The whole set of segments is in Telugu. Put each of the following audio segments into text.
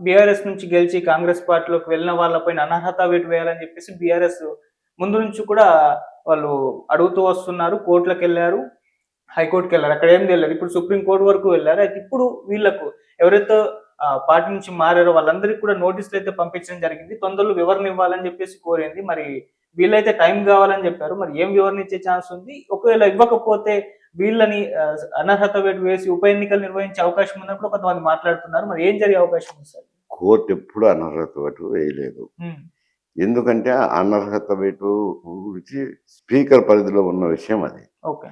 బీఆర్ఎస్ నుంచి గెలిచి కాంగ్రెస్ పార్టీలోకి వెళ్ళిన వాళ్ళపైన అనర్హత వేటు వేయాలని చెప్పేసి బీఆర్ఎస్ ముందు నుంచి కూడా వాళ్ళు అడుగుతూ వస్తున్నారు. కోర్టులకెళ్లారు, హైకోర్టుకెళ్లారు. అక్కడ ఏం తేలేదు. ఇప్పుడు సుప్రీం కోర్ట్ వరకు వెళ్లారు. అయితే ఇప్పుడు వీళ్ళకు ఎవరైతే పార్టీ నుంచి మారారో వాళ్ళందరికీ కూడా నోటీసులైతే పంపించడం జరిగింది. తొందరలో వివరణ ఇవ్వాలని చెప్పేసి కోరింది. మరి వీళ్ళైతే టైం కావాలని చెప్పారు. మరి ఏం వివరణ ఇచ్చే ఛాన్స్ ఉంది? ఒకవేళ ఇవ్వకపోతే వీళ్ళని అనర్హత వేటు వేసి ఉప ఎన్నికలు నిర్వహించే అవకాశం ఉందని కూడా కొంతమంది మాట్లాడుతున్నారు. మరి ఏం జరిగే అవకాశం ఉంది సార్? కోర్టు ఎప్పుడు అనర్హత వేటు వేయలేదు. ఎందుకంటే అనర్హత వేటు గురించి స్పీకర్ పరిధిలో ఉన్న విషయం అది. ఓకే.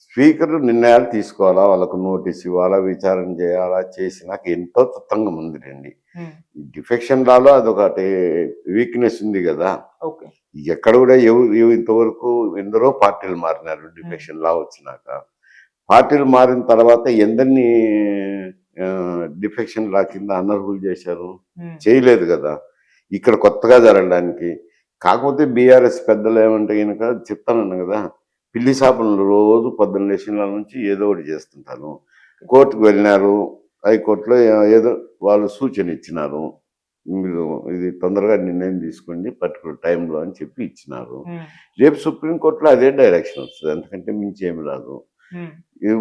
స్పీకర్ నిర్ణయాలు తీసుకోవాలా, వాళ్ళకు నోటీస్ ఇవ్వాలా, విచారణ చేయాలా, చేసినాక ఎంతో తతంగం ఉంది రండి. డిఫెక్షన్ లాలో అదొకటి వీక్నెస్ ఉంది కదా. ఓకే. ఎక్కడ కూడా ఎవరు ఇంతవరకు ఎందరో పార్టీలు మారినారు డిఫెక్షన్ లా వచ్చినాక. పార్టీలు మారిన తర్వాత ఎందరిని డిఫెక్షన్ లా కింద అనర్హులు చేశారు? చేయలేదు కదా. ఇక్కడ కొత్తగా జరగడానికి కాకపోతే బీఆర్ఎస్ పెద్దలు ఏమంటే కనుక చెప్తానన్నా కదా, పిల్లి శాపనలు రోజు 14 లక్షల నుంచి ఏదో ఒకటి చేస్తుంటాను. కోర్టుకు వెళ్ళినారు, హైకోర్టులో ఏదో వాళ్ళు సూచన ఇచ్చినారు, మీరు ఇది తొందరగా నిర్ణయం తీసుకోండి పర్టికులర్ టైంలో అని చెప్పి ఇచ్చినారు. రేపు సుప్రీంకోర్టులో అదే డైరెక్షన్ వస్తుంది, అంతకంటే మించి ఏమి రాదు.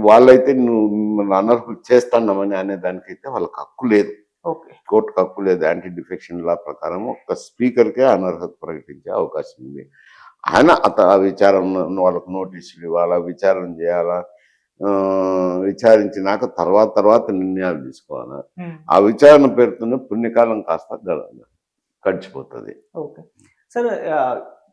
వాళ్ళైతే నువ్వు మిమ్మల్ని అనర్హులు చేస్తున్నామని అనే దానికైతే వాళ్ళకి హక్కు లేదు. కోర్టుకు హక్కు లేదు. యాంటీ డిఫెక్షన్ లా ప్రకారం ఒక స్పీకర్కే అనర్హత ప్రకటించే అవకాశం ఉంది. ఆయన ఆ విచారణ వాళ్ళకు నోటీసులు ఇవ్వాలా, విచారణ చేయాలా, విచారించినాక తర్వాత నిర్ణయాలు తీసుకోవాలా. ఆ విచారణ పేరుతోనే పుణ్యకాలం కాస్త గడిచిపోతుంది. ఓకే సార్,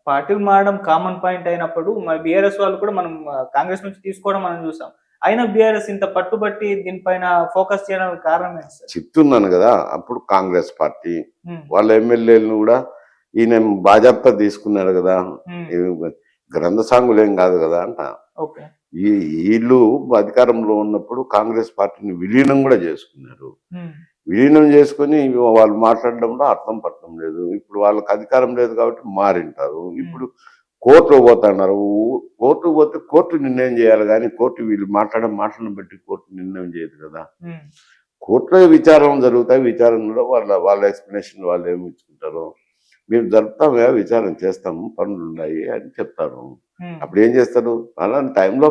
పార్టీలు మారడం కామన్ పాయింట్ అయినప్పుడు మరి బీఆర్ఎస్ వాళ్ళు కూడా మనం కాంగ్రెస్ నుంచి తీసుకోవడం మనం చూసాం. అయినా బీఆర్ఎస్ ఇంత పట్టుబట్టి దీనిపైన ఫోకస్ చేయడానికి కారణం ఏంటి సార్? చెప్తున్నాను కదా, అప్పుడు కాంగ్రెస్ పార్టీ వాళ్ళ ఎమ్మెల్యేలను కూడా ఈయన బాజాప్తా తీసుకున్నాడు కదా, గ్రంథ సాంగులు ఏం కాదు కదా అంట. వీళ్ళు అధికారంలో ఉన్నప్పుడు కాంగ్రెస్ పార్టీని విలీనం కూడా చేసుకున్నారు. విలీనం చేసుకుని వాళ్ళు మాట్లాడడంలో అర్థం పట్టడం లేదు. ఇప్పుడు వాళ్ళకి అధికారం లేదు కాబట్టి మారింటారు. ఇప్పుడు కోర్టులో పోతున్నారు. కోర్టుకు పోతే కోర్టు నిర్ణయం చేయాలి కానీ కోర్టు వీళ్ళు మాటలను బట్టి కోర్టు నిర్ణయం చేయదు కదా. కోర్టులో విచారణ జరుగుతాయి. విచారణలో వాళ్ళ ఎక్స్ప్లెనేషన్ వాళ్ళు ఏమి ఇచ్చుకుంటారు, మేము జరుపుతామే, విచారణ చేస్తాము, పనులు ఉన్నాయి అని చెప్తారు. అప్పుడు ఏం చేస్తారు? అలాంటి టైంలో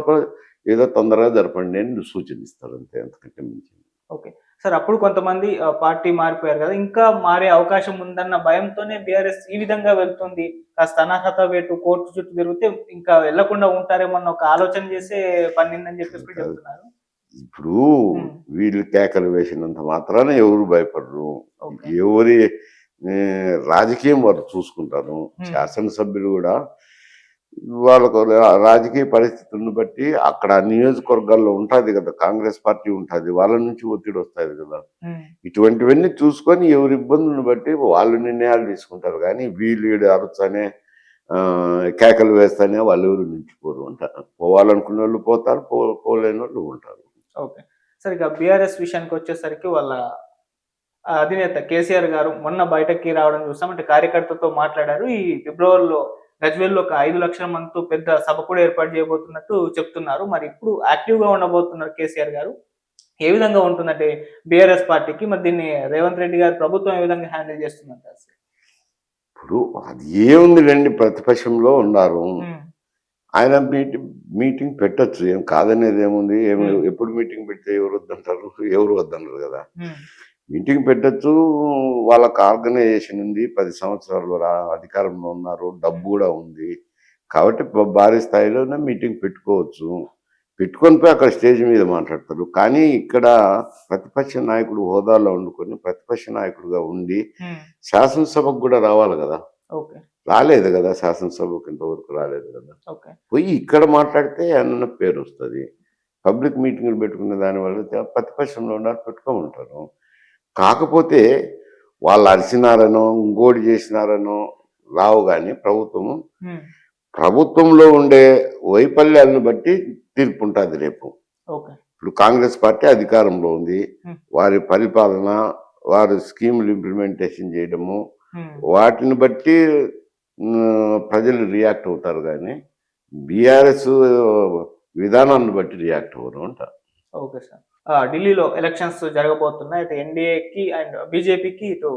ఏదో తొందరగా జరపండి అని సూచనిస్తారు, అంతే, అంతకంటే మించి. ఓకే సార్, అప్పుడు కొంతమంది పార్టీ మారిపోయారు కదా, ఇంకా మారే అవకాశం ఉందన్న భయంతోనే బీఆర్ఎస్ ఈ విధంగా వెళ్తుంది. కాస్త అనర్హత వేటు కోర్టు చుట్టూ తిరిగితే ఇంకా వెళ్లకుండా ఉంటారేమో అన్న ఒక ఆలోచన చేసే పనిందని చెప్పేసి చెప్తున్నారు. ఇప్పుడు వీళ్ళు కేకలు వేసినంత మాత్రాన ఎవరు భయపడరు. ఎవరి రాజకీయం వారు చూసుకుంటారు. శాసనసభ్యులు కూడా వాళ్ళకు రాజకీయ పరిస్థితులను బట్టి అక్కడ నియోజకవర్గాల్లో ఉంటుంది కదా, కాంగ్రెస్ పార్టీ ఉంటుంది, వాళ్ళ నుంచి ఒత్తిడి వస్తుంది కదా. ఇటువంటివన్నీ చూసుకొని ఎవరి ఇబ్బందులను బట్టి వాళ్ళు నిర్ణయాలు తీసుకుంటారు. కానీ వీళ్ళు అరుచనే కేకలు వేస్తానే వాళ్ళు ఎవరు నిలిచిపోరు ఉంటారు. పోవాలనుకునే వాళ్ళు పోతారు, పోలేని వాళ్ళు ఉంటారు. ఓకే సార్, ఇక బీఆర్ఎస్ విషయానికి వచ్చేసరికి వాళ్ళ అధినేత కేసీఆర్ గారు మొన్న బయటకి రావడం చూసాం. అంటే కార్యకర్తతో మాట్లాడారు. ఈ ఫిబ్రవరిలో గజ్వేల్లో ఒక 5 లక్షల మందితో పెద్ద సభ కూడా ఏర్పాటు చేయబోతున్నట్టు చెప్తున్నారు. మరి ఇప్పుడు యాక్టివ్ గా ఉండబోతున్నారు కేసీఆర్ గారు. ఏ విధంగా ఉంటుందంటే బీఆర్ఎస్ పార్టీకి, మరి దీన్ని రేవంత్ రెడ్డి గారు ప్రభుత్వం ఏ విధంగా హ్యాండిల్ చేస్తుందంటారు? ఇప్పుడు అది ఏముంది రండి, ప్రతిపక్షంలో ఉన్నారు. ఆయన మీటింగ్ పెట్టచ్చు, ఏం కాదనేది ఏముంది. ఎప్పుడు మీటింగ్ పెడితే ఎవరు వద్దంటారు? ఎవరు వద్దన్నారు కదా. మీటింగ్ పెట్టచ్చు. వాళ్ళకి ఆర్గనైజేషన్ ఉంది, 10 సంవత్సరాలు అధికారంలో ఉన్నారు, డబ్బు కూడా ఉంది కాబట్టి భారీ స్థాయిలోనే మీటింగ్ పెట్టుకోవచ్చు. పెట్టుకొని పోయి అక్కడ స్టేజ్ మీద మాట్లాడతారు. కానీ ఇక్కడ ప్రతిపక్ష నాయకుడు హోదాలో వండుకొని ప్రతిపక్ష నాయకుడుగా ఉండి శాసనసభకు కూడా రావాలి కదా. రాలేదు కదా, శాసనసభకు ఇంతవరకు రాలేదు కదా. పోయి ఇక్కడ మాట్లాడితే అన్న పేరు వస్తుంది. పబ్లిక్ మీటింగ్లు పెట్టుకునే దానివల్ల ప్రతిపక్షంలో ఉన్నారు, పెట్టుకోమంటారు. కాకపోతే వాళ్ళు అరిసినారనో ఇంకోటి చేసినారనో రావు. కానీ ప్రభుత్వంలో ఉండే వైఫల్యాలను బట్టి తీర్పు ఉంటుంది రేపు. ఇప్పుడు కాంగ్రెస్ పార్టీ అధికారంలో ఉంది, వారి పరిపాలన, వారి స్కీములు ఇంప్లిమెంటేషన్ చేయడము, వాటిని బట్టి ప్రజలు రియాక్ట్ అవుతారు. కానీ బీఆర్ఎస్ విధానాన్ని బట్టి రియాక్ట్ అవ్వరు అంట. Okay sir. ఢిల్లీలో ఎలక్షన్స్ జరగబోతున్నాయి. ఇటు ఎన్డీఏకి అండ్ బీజేపీకి, ఇటు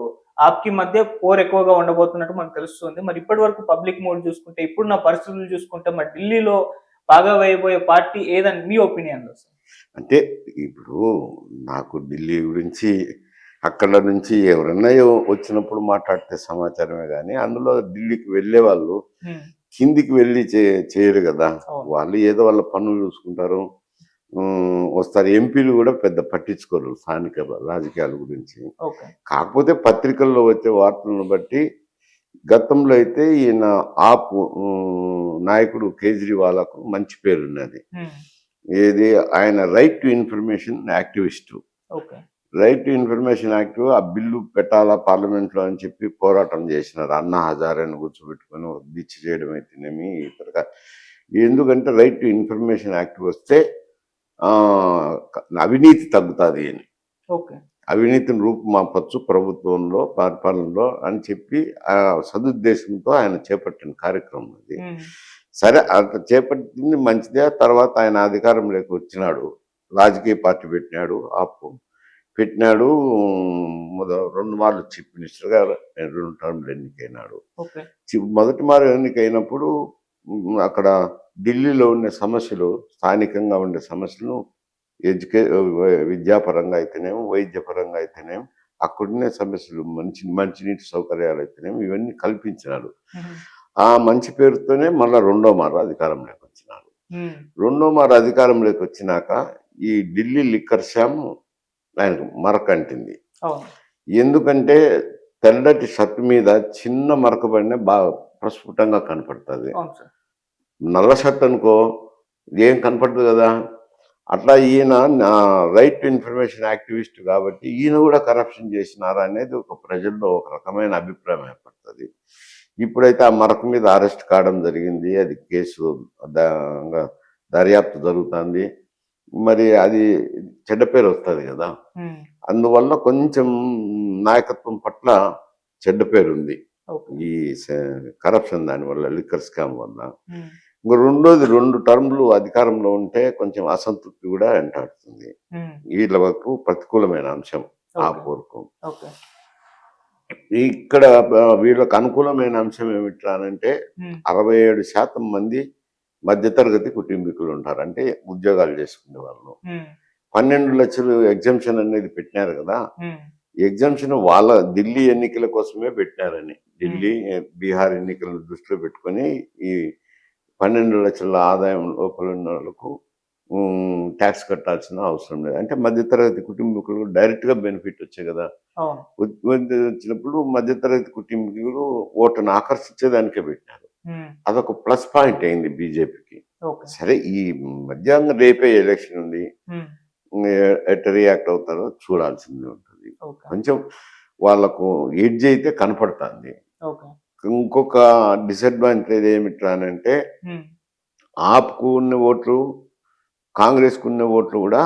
ఆప్‌కి మధ్య పోర్ ఎక్కువగా ఉండబోతున్నట్టు మనకు తెలుస్తుంది. మరి ఇప్పటి వరకు పబ్లిక్ మూడ్ చూసుకుంటే, ఇప్పుడున్న పరిస్థితులు చూసుకుంటే మరి ఢిల్లీలో బాగా వేయబోయే పార్టీ ఏదని మీ ఒపీనియన్‌లో సార్? అంటే ఇప్పుడు నాకు ఢిల్లీ గురించి అక్కడ నుంచి ఎవరన్నా వచ్చినప్పుడు మాట్లాడితే సమాచారమే కానీ అందులో ఢిల్లీకి వెళ్ళే వాళ్ళు హ్మ్. కిందికి వెళ్ళి చేయరు కదా. అవును. వాళ్ళు ఏదో వాళ్ళ పనులు చూసుకుంటారు, వస్తారు. ఎంపీలు కూడా పెద్ద పట్టించుకోరు స్థానిక రాజకీయాల గురించి. ఓకే. కాకపోతే పత్రికల్లో వచ్చే వార్తలను బట్టి గతంలో అయితే ఈయన ఆప్ నాయకుడు కేజ్రీవాల్కు మంచి పేరున్నది. హ్మ్. ఏది ఆయన right to information activist. Okay. Right to information act ఆ బిల్లు పెట్టాలా పార్లమెంట్లో అని చెప్పి పోరాటం చేసినారు. అన్నా హజారేని కూర్చోబెట్టుకొని ఒక దీక్ష చేయడం అయితేనేమి ఇతర. ఎందుకంటే రైట్ టు ఇన్ఫర్మేషన్ యాక్ట్ వస్తే అవినీతి తగ్గుతుంది అని, ఓకే. అవినీతిని రూపుమాపచ్చు ప్రభుత్వంలో పరిపాలనలో అని చెప్పి ఆ సదుద్దేశంతో ఆయన చేపట్టిన కార్యక్రమం అది. హ్మ్. సరే అంత చేపట్టింది మంచిదే. తర్వాత ఆయన అధికారంలోకి వచ్చినాడు, రాజకీయ పార్టీ పెట్టినాడు, ఆపు పెట్టినాడు. 2 మార్లు చీఫ్ మినిస్టర్గా 2 టర్మ్లు ఎన్నికైనాడు. ఓకే. మొదటి మారు ఎన్నికైనప్పుడు అక్కడ ఢిల్లీలో ఉండే సమస్యలు, స్థానికంగా ఉండే సమస్యలను విద్యాపరంగా అయితేనేమి, వైద్యపరంగా అయితేనేమి, అక్కడున్న సమస్యలు మంచినీటి సౌకర్యాలు అయితేనేమి ఇవన్నీ కల్పించినాడు. హ్మ్. ఆ మంచి పేరుతోనే మళ్ళా 2వ మారు అధికారంలోకి వచ్చినారు. హ్మ్. 2వ మారు అధికారంలోకి వచ్చినాక ఈ ఢిల్లీ లిక్కర్ స్కామ్ ఆయనకు మరకంటింది. అవును. ఎందుకంటే తెల్లటి షర్ట్ మీద చిన్న మరక పడిన బాగా ప్రస్ఫుటంగా కనపడుతుంది. అవును సార్. నల్ల షర్ట్ అనుకో ఏం కనపడదు కదా. అట్లా ఈయన రైట్ టు ఇన్ఫర్మేషన్ యాక్టివిస్ట్ కాబట్టి ఈయన కూడా కరప్షన్ చేసినారా అనేది ఒక ప్రజల్లో ఒక రకమైన అభిప్రాయం ఏర్పడుతుంది. ఇప్పుడైతే ఆ మరక మీద అరెస్ట్ కావడం జరిగింది, అది కేసు దర్యాప్తు జరుగుతుంది. మరి అది చెడ్డ పేరు వస్తుంది కదా. హ్మ్. అందువల్ల కొంచెం నాయకత్వం పట్ల చెడ్డ పేరు ఉంది ఓకే. ఈ కరప్షన్ దానివల్ల, లిక్కర్ స్కామ్ వల్ల. హ్మ్. ఇంకో రెండోది 2 టర్మ్లు అధికారంలో ఉంటే కొంచెం అసంతృప్తి కూడా వెంటాడుతుంది. హ్మ్. వీళ్ళ వరకు ప్రతికూలమైన అంశం ఆ ఓకే. వరకు. ఓకే. ఇక్కడ వీళ్ళకు అనుకూలమైన అంశం ఏమిట్రా అనంటే హ్మ్. 67% మంది మధ్యతరగతి కుటుంబీకులు ఉంటారు, అంటే ఉద్యోగాలు చేసుకునే వాళ్ళు. హ్మ్. 12 లక్షలు ఎగ్జంప్షన్ అనేది పెట్టినారు కదా. హ్మ్. ఎగ్జంప్షన్ వాళ్ళ ఢిల్లీ ఎన్నికల కోసమే పెట్టినారని, హ్మ్. ఢిల్లీ బీహార్ ఎన్నికలను దృష్టిలో పెట్టుకొని ఈ 12 లక్షల ఆదాయం లోపల ఉన్న వాళ్ళకు ట్యాక్స్ కట్టాల్సిన అవసరం లేదు. అంటే మధ్యతరగతి కుటుంబీకులు డైరెక్ట్గా బెనిఫిట్ వచ్చాయి కదా. అవును. వచ్చినప్పుడు మధ్యతరగతి కుటుంబీకులు ఓటును ఆకర్షించేదానికే పెట్టినారు. హ్మ్. అదొక ప్లస్ పాయింట్ అయింది బీజేపీకి. ఓకే. సరే ఈ మధ్యాహ్నం రేపే ఎలక్షన్ ఉంది, హ్మ్. ఎట్ట రియాక్ట్ అవుతారో చూడాల్సింది ఉంటుంది. ఓకే. కొంచెం వాళ్ళకు ఎడ్జ్ అయితే కనపడుతుంది. ఓకే. ఇంకొక డిసడ్వాంటేజ్ ఏమిట్రా అనంటే హ్మ్. ఆప్కు ఉన్న ఓట్లు, కాంగ్రెస్కు ఉన్న ఓట్లు కూడా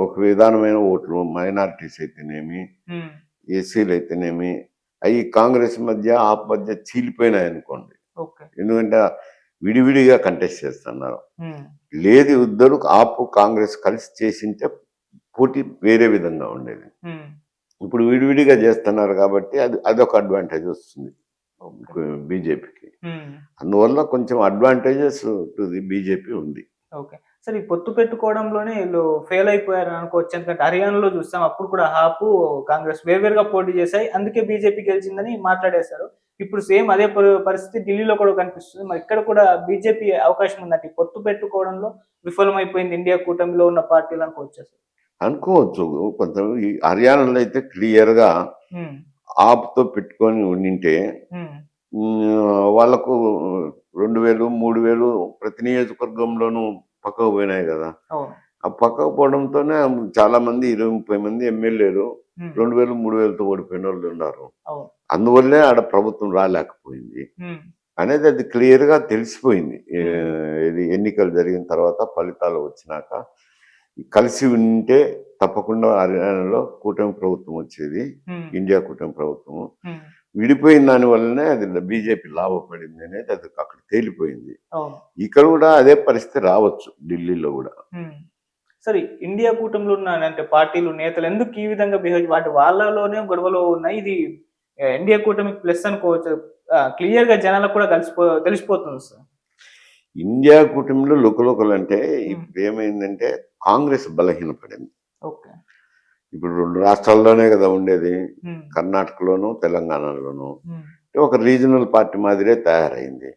ఒక విధానమైన ఓట్లు, మైనారిటీస్ అయితేనేమి, హ్మ్. ఎస్సీలు అయితేనేమి, అవి కాంగ్రెస్ మధ్య ఆప్ మధ్య చీలిపోయినాయి అనుకోండి. ఓకే. ఎందుకంటే విడివిడిగా కంటెస్ట్ చేస్తున్నారు. హ్మ్. లేదు ఇద్దరు ఆప్ కాంగ్రెస్ కలిసి చేసింటే పోటీ వేరే విధంగా ఉండేది. హ్మ్. ఇప్పుడు విడివిడిగా చేస్తున్నారు కాబట్టి అదొక అడ్వాంటేజ్ వస్తుంది ఓకే. బీజేపీకి. హ్మ్. అందువల్ల కొంచెం అడ్వాంటేజెస్ టు ది బీజేపీ ఉంది. ఓకే. సరే ఈ పొత్తు పెట్టుకోవడంలోనే ఈళ్ళు ఫెయిల్ అయిపోయారని అనుకోవచ్చు. ఎందుకంటే హర్యానాలో చూసాం. అప్పుడు కూడా ఆపు, కాంగ్రెస్ వేర్వేరుగా పోటీ చేశాయి. అందుకే బీజేపీ గెలిచిందని మాట్లాడేశారు. ఇప్పుడు సేమ్ అదే పరిస్థితి ఢిల్లీలో కూడా కనిపిస్తుంది. మరి ఇక్కడ కూడా బీజేపీ అవకాశం ఉందంటే ఈ పొత్తు పెట్టుకోవడంలో విఫలమైపోయింది ఇండియా కూటమిలో ఉన్న పార్టీలు అనుకోవచ్చా సార్? అనుకోవచ్చు. కొంచెం ఈ హర్యానాలో అయితే క్లియర్‌గా హ్మ్. ఆప్‌తో పెట్టుకొని ఉండింటే హ్మ్. వాళ్ళకు 2000, 3000 ప్రతి నియోజకవర్గంలోనూ పక్కకు పోయినాయి కదా. అవును. ఆ పక్కకు పోవడంతోనే చాలా మంది 20, 30 మంది ఎమ్మెల్యేలు హ్మ్. 2000, 3000తో ఓడిపోయినోళ్ళు ఉన్నారు. అవును. అందువల్లే ఆడ ప్రభుత్వం రాలేకపోయింది హ్మ్. అనేది అది క్లియర్‌గా తెలిసిపోయింది. హ్మ్. ఇది ఎన్నికలు జరిగిన తర్వాత ఫలితాలు వచ్చినాక కలిసి ఉంటే తప్పకుండా హర్యానాలో కూటమి ప్రభుత్వం వచ్చేది, హ్మ్. ఇండియా కూటమి ప్రభుత్వం. హ్మ్. విడిపోయిన దాని వల్లనే అది బీజేపీ లాభపడింది అనేది అది అక్కడ తేలిపోయింది. అవును. ఇక్కడ కూడా అదే పరిస్థితి రావచ్చు ఢిల్లీలో కూడా. హ్మ్. సరే, ఇండియా కూటమిలో ఉన్న అంటే పార్టీలు నేతలు ఎందుకు ఈ విధంగా బిహేవ్, వాటి వాళ్ళలోనే గొడవలు ఉన్నాయి. ఇది ఇండియా కూటమికి ప్లస్ అనుకోవచ్చు. క్లియర్ గా జనాలకు కూడా తెలిసిపోతుంది సార్. ఇండియా కూటమిలో లుకలుకలు అంటే ఉమ్, ఇప్పుడు ఏమైందంటే కాంగ్రెస్ బలహీనపడింది. ఓకే. ఇప్పుడు 2 రాష్ట్రాల్లోనే కదా ఉండేది, ఉమ్, కర్ణాటకలోను తెలంగాణలోను. ఉమ్, ఒక రీజనల్ పార్టీ మాదిరే తయారైంది.